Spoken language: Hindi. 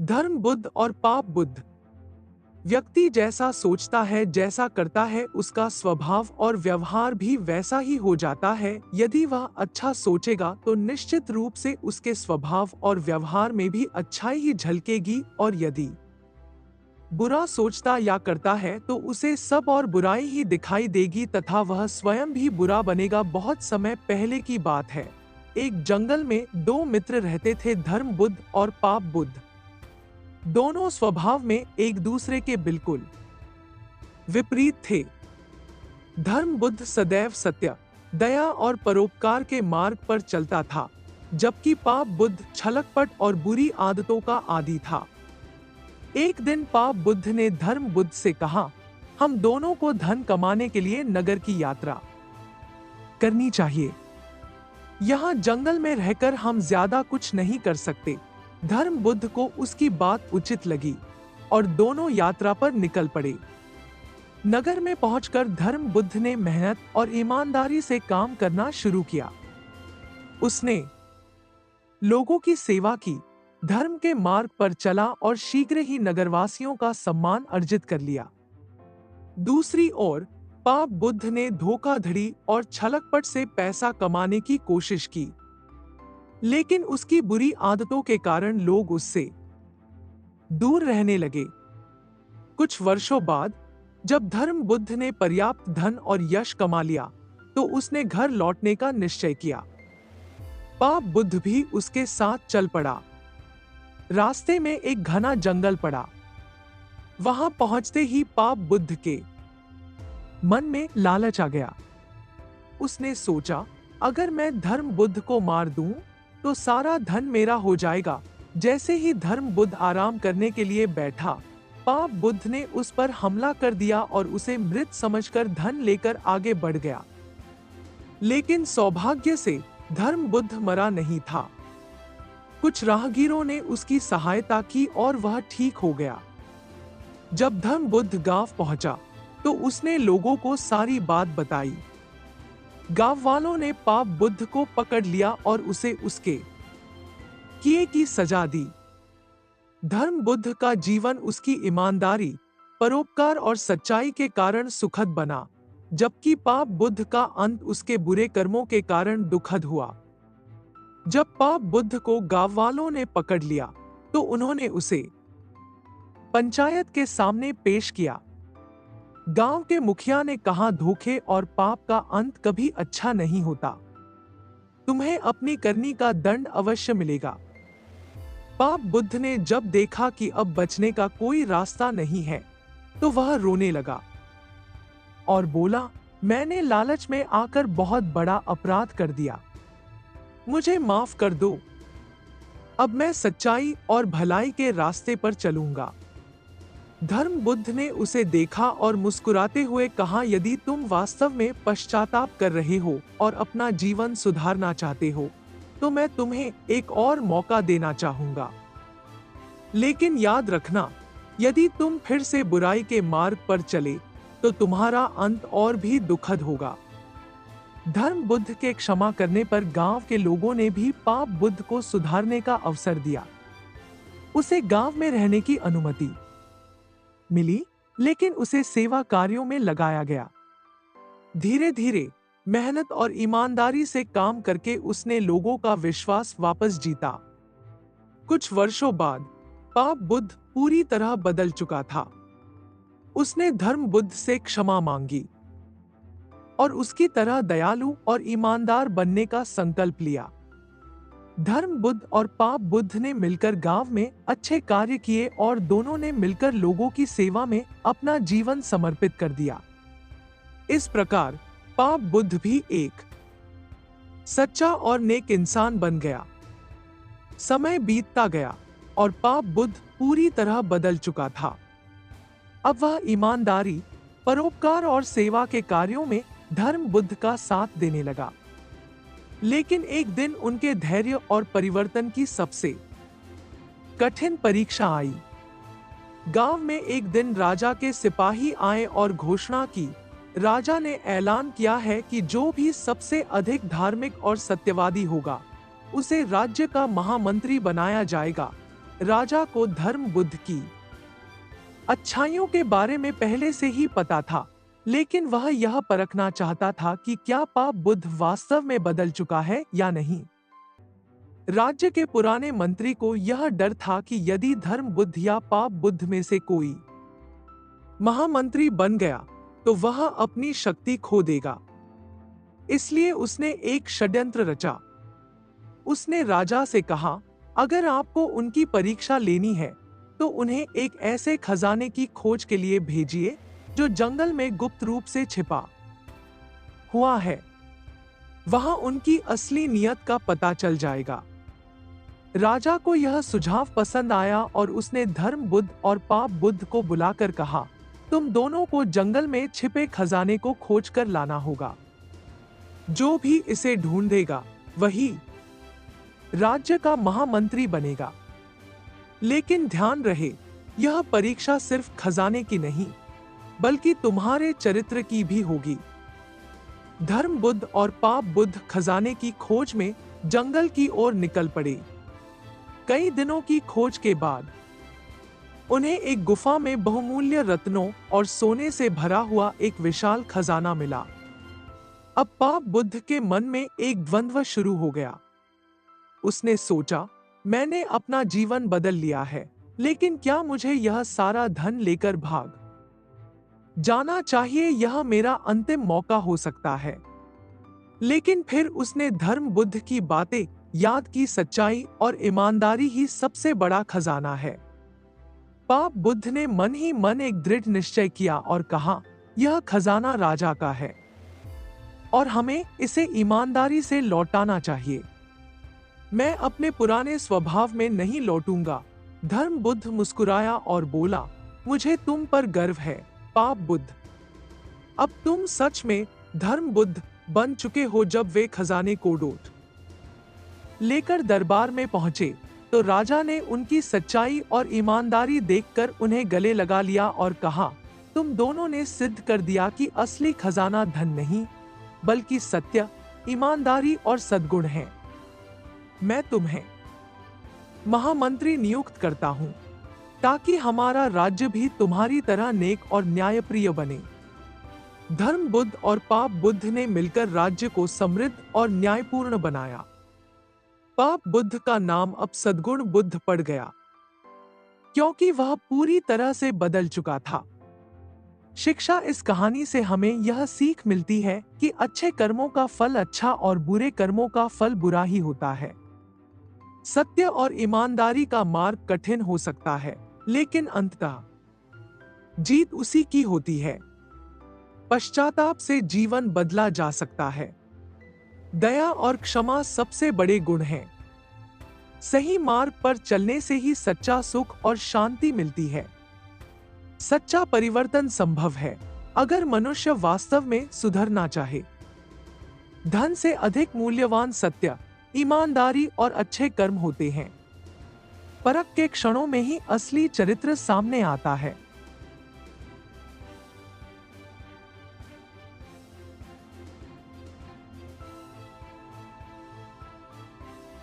धर्म बुद्ध और पाप बुद्ध। व्यक्ति जैसा सोचता है, जैसा करता है, उसका स्वभाव और व्यवहार भी वैसा ही हो जाता है। यदि वह अच्छा सोचेगा तो निश्चित रूप से उसके स्वभाव और व्यवहार में भी अच्छाई ही झलकेगी, और यदि बुरा सोचता या करता है तो उसे सब और बुराई ही दिखाई देगी तथा वह स्वयं भी बुरा बनेगा। बहुत समय पहले की बात है। एक जंगल में दो मित्र रहते थे, धर्म बुद्ध और पाप बुद्ध। दोनों स्वभाव में एक दूसरे के बिल्कुल विपरीत थे। धर्म बुद्ध सदैव सत्य, दया और परोपकार के मार्ग पर चलता था, जबकि पाप बुद्ध छलकपट और बुरी आदतों का आदी था। एक दिन पाप बुद्ध ने धर्म बुद्ध से कहा, हम दोनों को धन कमाने के लिए नगर की यात्रा करनी चाहिए। यहाँ जंगल में रहकर हम ज्यादा कुछ नहीं कर सकते। धर्म बुद्ध को उसकी बात उचित लगी और दोनों यात्रा पर निकल पड़े। नगर में पहुंचकर धर्म बुद्ध ने मेहनत और ईमानदारी से काम करना शुरू किया। उसने लोगों की सेवा की, धर्म के मार्ग पर चला और शीघ्र ही नगरवासियों का सम्मान अर्जित कर लिया। दूसरी ओर पाप बुद्ध ने धोखाधड़ी और छलकपट से पैसा कमाने की कोशिश की, लेकिन उसकी बुरी आदतों के कारण लोग उससे दूर रहने लगे। कुछ वर्षों बाद जब धर्म बुद्ध ने पर्याप्त धन और यश कमा लिया तो उसने घर लौटने का निश्चय किया। पाप बुद्ध भी उसके साथ चल पड़ा। रास्ते में एक घना जंगल पड़ा। वहां पहुंचते ही पाप बुद्ध के मन में लालच आ गया। उसने सोचा, अगर मैं धर्म बुद्ध को मार दूं तो सारा धन मेरा हो जाएगा। जैसे ही धर्म बुद्ध आराम करने के लिए बैठा, पाप बुद्ध ने उस पर हमला कर दिया और उसे मृत समझकर धन लेकर आगे बढ़ गया। लेकिन सौभाग्य से धर्म बुद्ध मरा नहीं था। कुछ राहगीरों ने उसकी सहायता की और वह ठीक हो गया। जब धर्म बुद्ध गांव पहुंचा तो उसने लोगों को सारी बात बताई। गांव वालों ने पाप बुद्ध को पकड़ लिया और उसे उसके किए की सजा दी। धर्म बुद्ध का जीवन उसकी ईमानदारी, परोपकार और सच्चाई के कारण सुखद बना, जबकि पाप बुद्ध का अंत उसके बुरे कर्मों के कारण दुखद हुआ। जब पाप बुद्ध को गांव वालों ने पकड़ लिया तो उन्होंने उसे पंचायत के सामने पेश किया। गांव के मुखिया ने कहा, धोखे और पाप का अंत कभी अच्छा नहीं होता। तुम्हें अपनी करनी का दंड अवश्य मिलेगा। पाप बुद्ध ने जब देखा कि अब बचने का कोई रास्ता नहीं है तो वह रोने लगा और बोला, मैंने लालच में आकर बहुत बड़ा अपराध कर दिया। मुझे माफ कर दो। अब मैं सच्चाई और भलाई के रास्ते पर चलूंगा। धर्म बुद्ध ने उसे देखा और मुस्कुराते हुए कहा, यदि तुम वास्तव में पश्चाताप कर रहे हो और अपना जीवन सुधारना चाहते हो तो मैं तुम्हें एक और मौका देना चाहूंगा। लेकिन याद रखना, यदि तुम फिर से बुराई के मार्ग पर चले तो तुम्हारा अंत और भी दुखद होगा। धर्म बुद्ध के क्षमा करने पर गांव के लोगों ने भी पाप बुद्ध को सुधारने का अवसर दिया। उसे गांव में रहने की अनुमति मिली, लेकिन उसे सेवा कार्यों में लगाया गया। धीरे धीरे मेहनत और ईमानदारी से काम करके उसने लोगों का विश्वास वापस जीता। कुछ वर्षों बाद पाप बुद्ध पूरी तरह बदल चुका था। उसने धर्म बुद्ध से क्षमा मांगी और उसकी तरह दयालु और ईमानदार बनने का संकल्प लिया। धर्म बुद्ध और पाप बुद्ध ने मिलकर गांव में अच्छे कार्य किए और दोनों ने मिलकर लोगों की सेवा में अपना जीवन समर्पित कर दिया। इस प्रकार पाप बुद्ध भी एक सच्चा और नेक इंसान बन गया। समय बीतता गया और पाप बुद्ध पूरी तरह बदल चुका था। अब वह ईमानदारी, परोपकार और सेवा के कार्यों में धर्म बुद्ध का साथ देने लगा। लेकिन एक दिन उनके धैर्य और परिवर्तन की सबसे कठिन परीक्षा आई। गांव में एक दिन राजा के सिपाही आए और घोषणा की। राजा ने ऐलान किया है कि जो भी सबसे अधिक धार्मिक और सत्यवादी होगा उसे राज्य का महामंत्री बनाया जाएगा। राजा को धर्म बुद्ध की अच्छाइयों के बारे में पहले से ही पता था, लेकिन वह यह परखना चाहता था कि क्या पाप बुद्ध वास्तव में बदल चुका है या नहीं। राज्य के पुराने मंत्री को यह डर था कि यदि धर्म बुद्ध या पाप बुद्ध में से कोई महामंत्री बन गया तो वह अपनी शक्ति खो देगा। इसलिए उसने एक षड्यंत्र रचा। उसने राजा से कहा, अगर आपको उनकी परीक्षा लेनी है तो उन्हें एक ऐसे खजाने की खोज के लिए भेजिए जो जंगल में गुप्त रूप से छिपा हुआ है। वहां उनकी असली नियत का पता चल जाएगा। राजा को यह सुझाव पसंद आया और उसने धर्म बुद्ध और पाप बुद्ध को बुलाकर कहा, तुम दोनों को जंगल में छिपे खजाने को खोज कर लाना होगा। जो भी इसे ढूंढेगा वही राज्य का महामंत्री बनेगा। लेकिन ध्यान रहे, यह परीक्षा सिर्फ खजाने की नहीं बल्कि तुम्हारे चरित्र की भी होगी। धर्म बुद्ध और पाप बुद्ध खजाने की खोज में जंगल की ओर निकल पड़े। कई दिनों की खोज के बाद उन्हें एक गुफा में बहुमूल्य रत्नों और सोने से भरा हुआ एक विशाल खजाना मिला। अब पाप बुद्ध के मन में एक द्वंद्व शुरू हो गया। उसने सोचा, मैंने अपना जीवन बदल लिया है, लेकिन क्या मुझे यह सारा धन लेकर भाग जाना चाहिए? यह मेरा अंतिम मौका हो सकता है। लेकिन फिर उसने धर्म बुद्ध की बातें याद की। सच्चाई और ईमानदारी ही सबसे बड़ा खजाना है। पाप बुद्ध ने मन ही मन एक दृढ़ निश्चय किया और कहा, यह खजाना राजा का है और हमें इसे ईमानदारी से लौटाना चाहिए। मैं अपने पुराने स्वभाव में नहीं लौटूंगा। धर्म बुद्ध मुस्कुराया और बोला, मुझे तुम पर गर्व है पाप बुद्ध। अब तुम सच में धर्म बुद्ध बन चुके हो। जब वे खजाने को लौट लेकर दरबार में पहुंचे तो राजा ने उनकी सच्चाई और ईमानदारी देखकर उन्हें गले लगा लिया और कहा, तुम दोनों ने सिद्ध कर दिया कि असली खजाना धन नहीं बल्कि सत्य, ईमानदारी और सद्गुण है। मैं तुम्हें महामंत्री नियुक्त करता हूं ताकि हमारा राज्य भी तुम्हारी तरह नेक और न्यायप्रिय बने। धर्म बुद्ध और पाप बुद्ध ने मिलकर राज्य को समृद्ध और न्यायपूर्ण बनाया। पाप बुद्ध का नाम अब सद्गुण बुद्ध पड़ गया, क्योंकि वह पूरी तरह से बदल चुका था। शिक्षा इस कहानी से हमें यह सीख मिलती है कि अच्छे कर्मों का फल अच्छा और बुरे कर्मों का फल बुरा ही होता है। सत्य और ईमानदारी का मार्ग कठिन हो सकता है, लेकिन अंततः जीत उसी की होती है। पश्चाताप से जीवन बदला जा सकता है। दया और क्षमा सबसे बड़े गुण हैं। सही मार्ग पर चलने से ही सच्चा सुख और शांति मिलती है। सच्चा परिवर्तन संभव है अगर मनुष्य वास्तव में सुधरना चाहे। धन से अधिक मूल्यवान सत्य, ईमानदारी और अच्छे कर्म होते हैं। परख के क्षणों में ही असली चरित्र सामने आता है।